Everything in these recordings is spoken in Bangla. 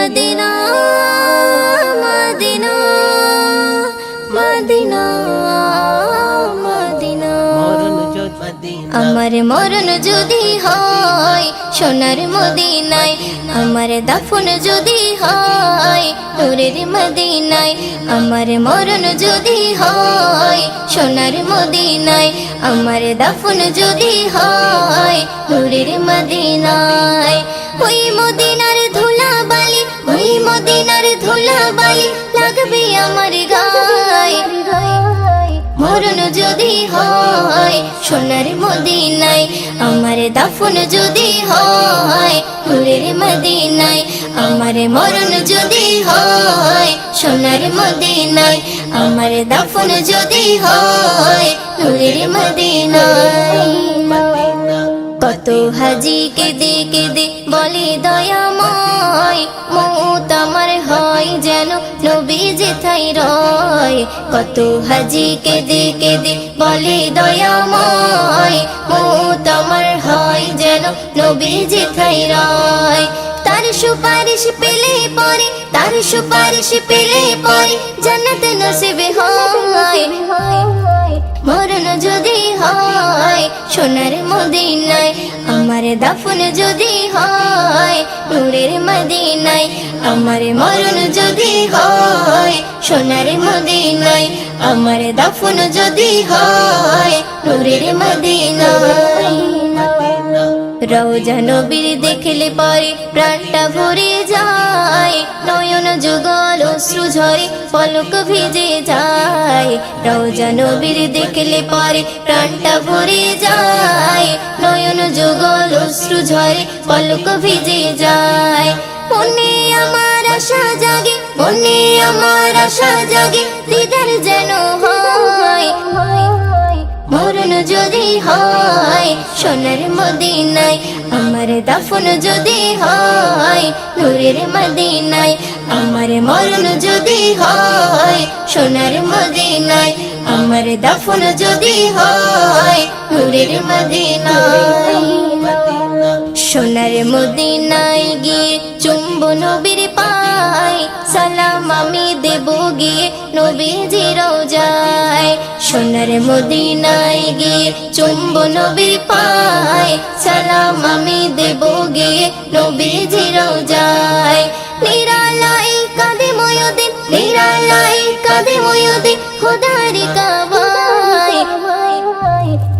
Medina Medina Medina Medina. আমার মরণ যদি হয় সোনার মদিনায়, আমার দাফন যদি হয় নূরের মদিনায়। আমার মরণ যদি হয় সোনার মদিনায়, আমার দাফন যদি হয় নূরের মদিনায়। ওই মদিনার ধুলা বালি, ওই মদিনার ধুলা বালি লাগবে আমার গায়ে। মরণ যদি হয় সোনার মদিনায়, আমার দাফন যদি হয় নূরের মদিনায়। আমার মরণ যদি হয় সোনার মদিনায়, আমার দাফন যদি হয় নূরের মদিনায়। কত হাজি কেঁদে কেঁদে বলে দয়াময়, মৌত আমার হয় যেন নবী যেথায় রয়। কত হাজি কেঁদে কেঁদে বলে দয়াময়, মৌত আমার হয় যেন নবী যেথায় রয়। তার সুপারিশ পেলে পরে, তার সুপারিশ পেলে পরে জান্নাত নসিব হয়। মরণ যদি হয় সোনার মদিনায়, আমার দাফন যদি হয় নূরের মদিনায়। আমার মরণ যদি হয় সোনার মদিনায়, আমার দাফন যদি হয় নূরের মদিনায়। রওজা নবীর দেখলে পরে প্রাণটা ভরে যায়, নয়ন যুগল অশ্রু ঝরে পলক ভিজে যায়। রওজা নবীর দেখলে পরে প্রাণটা ভরে যায়, নয়ন যুগল অশ্রু ঝরে পলক ভিজে যায়। মনে আমার আশা জাগে, মনে আমার আশা জাগে দিদার যেন হয়। মরণ যদি হয় সোনার মদিনায়, আমার দাফন যদি হয় নূরের মদিনায়। আমার মরণ যদি হয় সোনার মদিনায়, আমার দাফন যদি হয় নূরের মদিনায়। সোনার মদিনায় গিয়ে চুম্ব নবীর পায়, সালাম আমি দেব গিয়ে নবীজি রওজায়। সোনার মদিনায় গিয়ে চুম্ব নবীর পায়, সালাম আমি দেব গিয়ে নবীজি রওজায়। নিরালাই কাঁদে ময়দিন, নিরালাই কাঁদে ময়দিন খোদার কাবায়।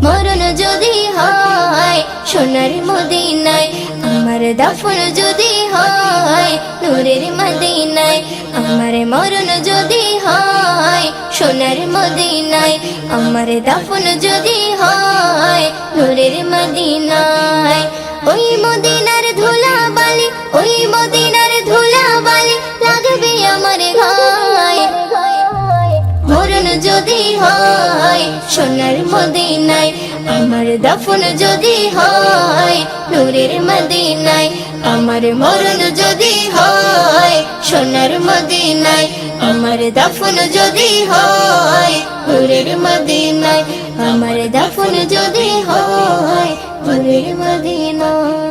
মরণ যদি হয় সোনার মদিনায়, আমার দাফন যদি হয় নূরের মদিনায়। আমার মরণ যদি হয় সোনার মদিনায়, আমার দাফন যদি হয় নূরের মদিনায়। ওই মদিনার ধুলা বালি, ওই মদিনার ধুলা বালি লাগবে আমার গায়ে। মরণ যদি হয় সোনার মদিনায়, আমার দাফন যদি হয় নূরের মদিনায়। আমার মরণ যদি হয় সোনার মদিনায়, আমার দাফন যদি হয় নূরের মদিনায়। আমার দাফন যদি হয় নূরের মদিনায়।